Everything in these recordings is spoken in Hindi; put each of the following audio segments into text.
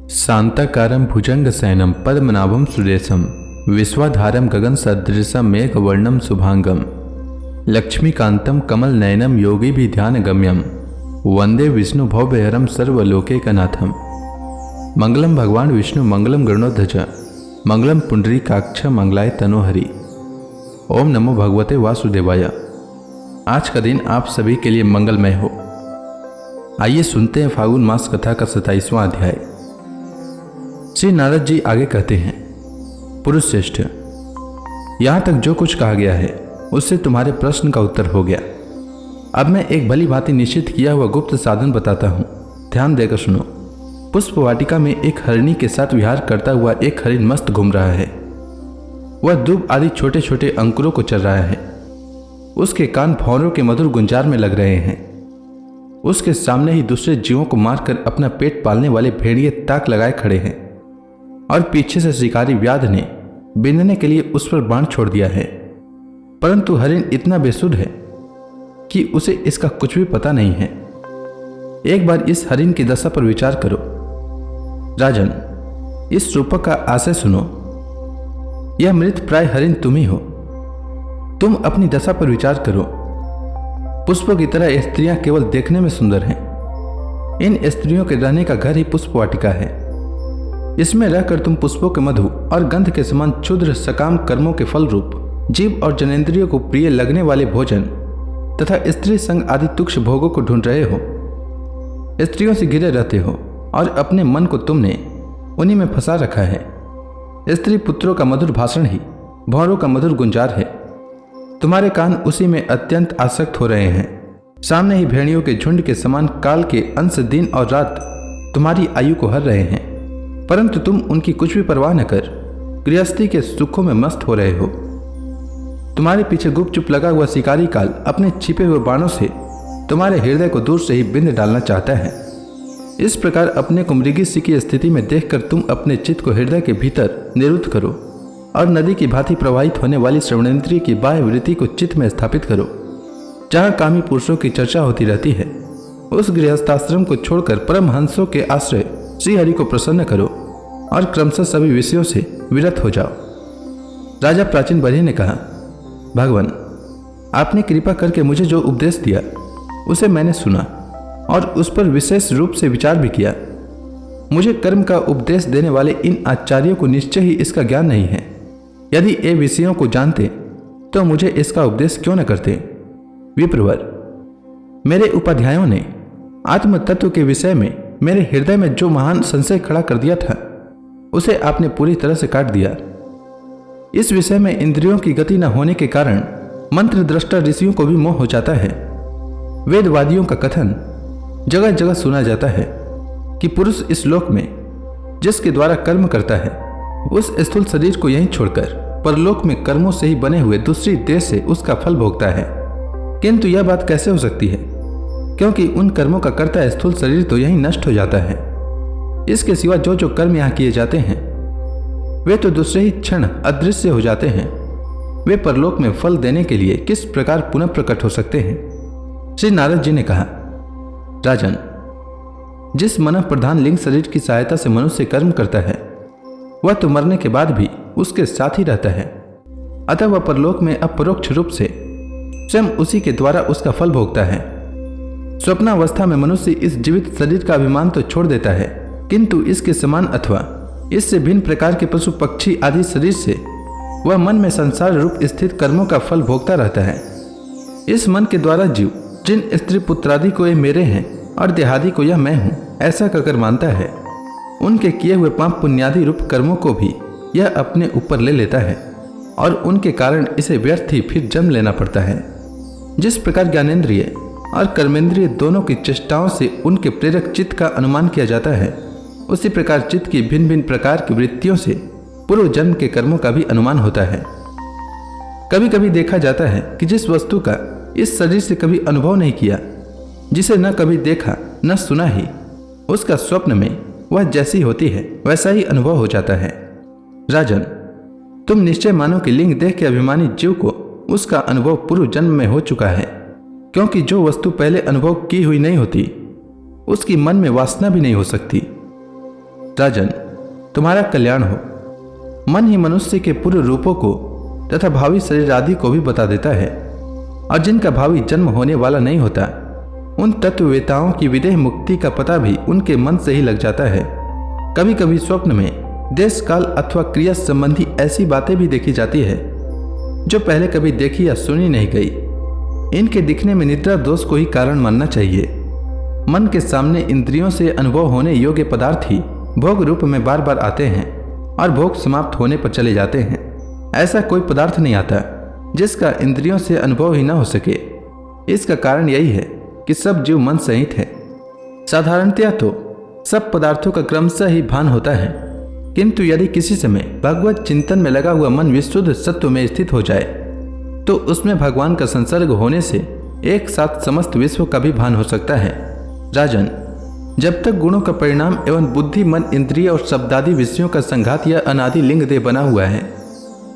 शांताकारं भुजंगशयनं पद्मनाभं सुरेशं विश्वाधारं गगनसदृशं मेघवर्णं शुभांगं लक्ष्मीकान्तं कमलनयनं योगिभिध्यानगम्यं वंदे विष्णु भवभयहरं सर्वलोकैकनाथं। मंगलम भगवान विष्णु मंगलम गरुड़ध्वज मंगलम पुंडरीकाक्ष मंगलाय तनोहरि। ओम नमो भगवते वासुदेवाय। आज का दिन आप सभी के लिए मंगलमय हो। आइए सुनते हैं फागुन मास कथा का 27वां अध्याय। श्री नारद जी आगे कहते हैं, पुरुष श्रेष्ठ, यहाँ तक जो कुछ कहा गया है उससे तुम्हारे प्रश्न का उत्तर हो गया। अब मैं एक भली भांति निश्चित किया हुआ गुप्त साधन बताता हूँ, ध्यान देकर सुनो। पुष्प वाटिका में एक हरिणी के साथ विहार करता हुआ एक हरिण मस्त घूम रहा है। वह दूब आदि छोटे छोटे अंकुरों को चल रहा है। उसके कान भौरों के मधुर गुंजार में लग रहे हैं। उसके सामने ही दूसरे जीवों को मारकर अपना पेट पालने वाले भेड़िए ताक लगाए खड़े हैं और पीछे से शिकारी व्याध ने बिंदने के लिए उस पर बाण छोड़ दिया है। परंतु हरिण इतना बेसुध है कि उसे इसका कुछ भी पता नहीं है। एक बार इस हरिण की दशा पर विचार करो। राजन, इस रूपक का आशय सुनो। यह मृत प्राय हरिण तुम ही हो। तुम अपनी दशा पर विचार करो। पुष्पों की तरह स्त्रियां केवल देखने में सुंदर हैं। इन स्त्रियों के रहने का घर ही पुष्प वाटिका है। इसमें रहकर तुम पुष्पों के मधु और गंध के समान क्षुद्र सकाम कर्मों के फल रूप जीव और जनेंद्रियों को प्रिय लगने वाले भोजन तथा स्त्री संग आदि तुक्ष भोगों को ढूंढ रहे हो। स्त्रियों से घिरे रहते हो और अपने मन को तुमने उन्हीं में फंसा रखा है। स्त्री पुत्रों का मधुर भाषण ही भौरों का मधुर गुंजार है। तुम्हारे कान उसी में अत्यंत आसक्त हो रहे हैं। सामने ही भेड़ियों के झुंड के समान काल के अंश दिन और रात तुम्हारी आयु को हर रहे हैं, परंतु तुम उनकी कुछ भी परवाह न कर गृहस्थी के सुखों में मस्त हो रहे हो। तुम्हारे पीछे गुपचुप लगा हुआ शिकारी काल अपने छिपे हुए बाणों से तुम्हारे हृदय को दूर से ही बिंद डालना चाहता है। इस प्रकार अपने को मृगी सी की स्थिति में देखकर तुम अपने चित्त को हृदय के भीतर निरुद्ध करो और नदी की भांति प्रवाहित होने वाली श्रवणेन्द्रिय की बाह्य वृत्ति को चित्त में स्थापित करो। जहाँ कामी पुरुषों की चर्चा होती रहती है, उस गृहस्थाश्रम को छोड़कर परमहंसों के आश्रय श्री हरि को प्रसन्न करो और क्रमशः सभी विषयों से विरत हो जाओ। राजा प्राचीन बलि ने कहा, भगवान, आपने कृपा करके मुझे जो उपदेश दिया उसे मैंने सुना और उस पर विशेष रूप से विचार भी किया। मुझे कर्म का उपदेश देने वाले इन आचार्यों को निश्चय ही इसका ज्ञान नहीं है। यदि ये विषयों को जानते तो मुझे इसका उपदेश क्यों न करते। विप्रवर, मेरे उपाध्यायों ने आत्म तत्व के विषय में मेरे हृदय में जो महान संशय खड़ा कर दिया था उसे आपने पूरी तरह से काट दिया। इस विषय में इंद्रियों की गति न होने के कारण मंत्र दृष्टा ऋषियों को भी मोह हो जाता है। वेदवादियों का कथन जगह जगह सुना जाता है कि पुरुष इस लोक में जिसके द्वारा कर्म करता है उस स्थूल शरीर को यहीं छोड़कर परलोक में कर्मों से ही बने हुए दूसरी देह से उसका फल भोगता है। किंतु यह बात कैसे हो सकती है, क्योंकि उन कर्मों का कर्ता स्थूल शरीर तो यहीं नष्ट हो जाता है। इसके सिवा जो जो कर्म यहाँ किए जाते हैं वे तो दूसरे ही क्षण अदृश्य हो जाते हैं। वे परलोक में फल देने के लिए किस प्रकार पुनः प्रकट हो सकते हैं। श्री नारद जी ने कहा, राजन, जिस मन प्रधान लिंग शरीर की सहायता से मनुष्य कर्म करता है वह तो मरने के बाद भी उसके साथ ही रहता है। अतः वह परलोक में अपरोक्ष रूप से स्वयं उसी के द्वारा उसका फल भोगता है। स्वप्नावस्था में मनुष्य इस जीवित शरीर का अभिमान तो छोड़ देता है, किंतु इसके समान अथवा इससे भिन्न प्रकार के पशु पक्षी आदि शरीर से वह मन में संसार रूप स्थित कर्मों का फल भोगता रहता है। इस मन के द्वारा जीव जिन स्त्री पुत्रादि को ये मेरे हैं और देहादि को यह मैं हूँ ऐसा कहकर मानता है, उनके किए हुए पाप पुण्यादि रूप कर्मों को भी यह अपने ऊपर ले लेता है और उनके कारण इसे व्यर्थ ही फिर जन्म लेना पड़ता है। जिस प्रकार ज्ञानेन्द्रिय और कर्मेंद्रिय दोनों की चेष्टाओं से उनके प्रेरक चित्त का अनुमान किया जाता है, उसी प्रकार चित्त की भिन्न भिन्न प्रकार की वृत्तियों से पूर्व जन्म के कर्मों का भी अनुमान होता है। कभी कभी देखा जाता है कि जिस वस्तु का इस शरीर से कभी अनुभव नहीं किया, जिसे न कभी देखा न सुना ही, उसका स्वप्न में वह जैसी होती है वैसा ही अनुभव हो जाता है। राजन, तुम निश्चय मानो कि लिंग देह के अभिमानी जीव को उसका अनुभव पूर्व जन्म में हो चुका है, क्योंकि जो वस्तु पहले अनुभव की हुई नहीं होती उसकी मन में वासना भी नहीं हो सकती। राजन, तुम्हारा कल्याण हो। मन ही मनुष्य के पूर्व रूपों को तथा भावी शरीर आदि को भी बता देता है, और जिनका भावी जन्म होने वाला नहीं होता, उन तत्ववेताओं की विदेह मुक्ति का पता भी उनके मन से ही लग जाता है। कभी कभी स्वप्न में देश काल अथवा क्रिया संबंधी ऐसी बातें भी देखी जाती है जो पहले कभी देखी या सुनी नहीं गई। इनके दिखने में निद्रा दोष को ही कारण मानना चाहिए। मन के सामने इंद्रियों से अनुभव होने योग्य पदार्थ ही भोग रूप में बार बार आते हैं और भोग समाप्त होने पर चले जाते हैं। ऐसा कोई पदार्थ नहीं आता जिसका इंद्रियों से अनुभव ही न हो सके। इसका कारण यही है कि सब जीव मन सहित है। साधारणतया तो सब पदार्थों का क्रमशः ही भान होता है, किंतु यदि किसी समय भगवत चिंतन में लगा हुआ मन विशुद्ध सत्व में स्थित हो जाए तो उसमें भगवान का संसर्ग होने से एक साथ समस्त विश्व का भी भान हो सकता है। राजन, जब तक गुणों का परिणाम एवं बुद्धि, मन, इंद्रिय और शब्दादि विषयों का संघात या अनादि लिंग देह बना हुआ है,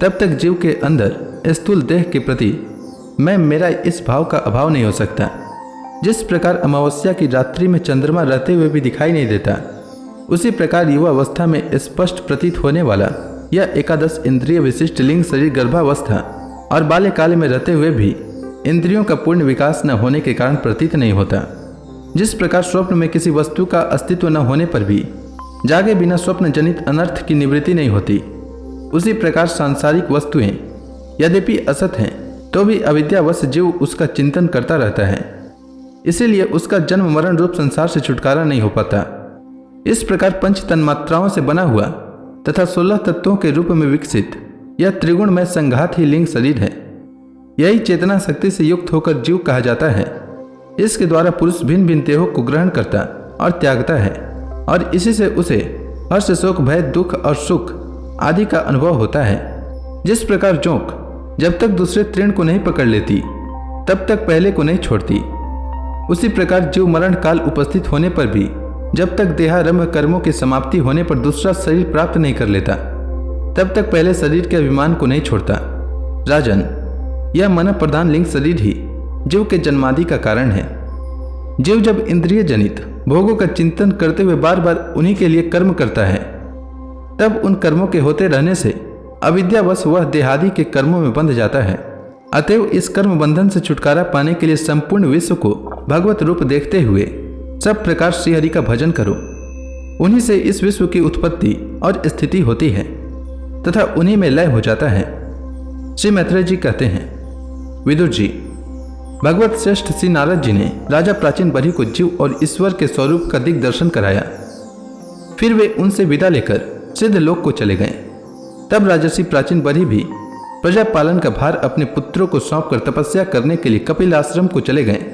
तब तक जीव के अंदर स्थूल देह के प्रति मैं मेरा इस भाव का अभाव नहीं हो सकता। जिस प्रकार अमावस्या की रात्रि में चंद्रमा रहते हुए भी दिखाई नहीं देता, उसी प्रकार युवावस्था में स्पष्ट प्रतीत होने वाला यह एकादश इंद्रिय विशिष्ट लिंग शरीर गर्भावस्था और बाल्यकाल में रहते हुए भी इंद्रियों का पूर्ण विकास न होने के कारण प्रतीत नहीं होता। जिस प्रकार स्वप्न में किसी वस्तु का अस्तित्व न होने पर भी जागे बिना स्वप्न जनित अनर्थ की निवृत्ति नहीं होती, उसी प्रकार सांसारिक वस्तुएं यद्यपि असत हैं तो भी अविद्यावश जीव उसका चिंतन करता रहता है, इसीलिए उसका जन्म मरण रूप संसार से छुटकारा नहीं हो पाता। इस प्रकार पंच तन्मात्राओं से बना हुआ तथा 16 तत्वों के रूप में विकसित यह त्रिगुणमय संघात ही लिंग शरीर है। यही चेतना शक्ति से युक्त होकर जीव कहा जाता है। इसके द्वारा पुरुष भिन्न भिन्न देहों को ग्रहण करता और त्यागता है, और इसी से उसे हर्ष, शोक, भय, दुख और सुख आदि का अनुभव होता है। जिस प्रकार जोंक जब तक दूसरे तृण को नहीं पकड़ लेती तब तक पहले को नहीं छोड़ती, उसी प्रकार जीव मरण काल उपस्थित होने पर भी जब तक देहारंभ कर्मों की समाप्ति होने पर दूसरा शरीर प्राप्त नहीं कर लेता, तब तक पहले शरीर के अभिमान को नहीं छोड़ता। राजन, यह मन प्रधान लिंग शरीर ही जीव के जन्मादि का कारण है। जीव जब इंद्रिय जनित भोगों का चिंतन करते हुए बार बार उन्हीं के लिए कर्म करता है, तब उन कर्मों के होते रहने से अविद्यावश वह देहादि के कर्मों में बंध जाता है। अतएव इस कर्म बंधन से छुटकारा पाने के लिए संपूर्ण विश्व को भगवत रूप देखते हुए सब प्रकार श्रीहरि का भजन करो। उन्हीं से इस विश्व की उत्पत्ति और स्थिति होती है तथा उन्हीं में लय हो जाता है। श्री मैत्रेय जी कहते हैं, विदुर जी, भगवत श्रेष्ठ श्री नारद जी ने राजा प्राचीन बरी को जीव और ईश्वर के स्वरूप का दिग्दर्शन कराया। फिर वे उनसे विदा लेकर सिद्ध लोक को चले गए। तब राजर्षि प्राचीन बरी भी प्रजा पालन का भार अपने पुत्रों को सौंपकर तपस्या करने के लिए कपिल आश्रम को चले गए।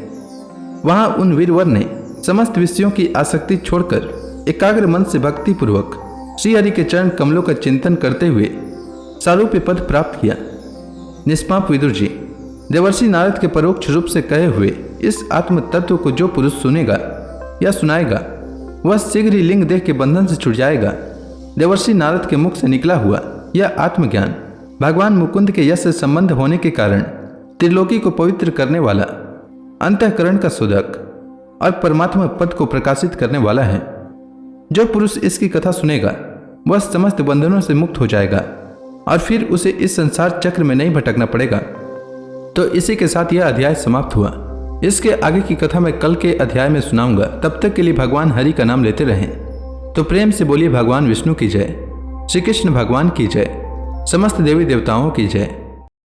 वहां उन वीरवर ने समस्त विषयों की आसक्ति छोड़कर एकाग्र मन से भक्ति पूर्वक श्रीहरि के चरण कमलों का चिंतन करते हुए सारूप्य पद प्राप्त किया। निष्पाप विदुर जी, देवर्षि नारद के परोक्ष रूप से कहे हुए इस आत्म तत्व को जो पुरुष सुनेगा या सुनाएगा, वह शीघ्र ही लिंग देह के बंधन से छुट जाएगा। देवर्षि नारद के मुख से निकला हुआ यह आत्मज्ञान भगवान मुकुंद के यश से संबंध होने के कारण त्रिलोकी को पवित्र करने वाला, अंतःकरण का सुदक और परमात्मा पद को प्रकाशित करने वाला है। जो पुरुष इसकी कथा सुनेगा वह समस्त बंधनों से मुक्त हो जाएगा और फिर उसे इस संसार चक्र में नहीं भटकना पड़ेगा। तो इसी के साथ यह अध्याय समाप्त हुआ। इसके आगे की कथा मैं कल के अध्याय में सुनाऊंगा। तब तक के लिए भगवान हरि का नाम लेते रहें। तो प्रेम से बोलिए भगवान विष्णु की जय, श्री कृष्ण भगवान की जय, समस्त देवी देवताओं की जय।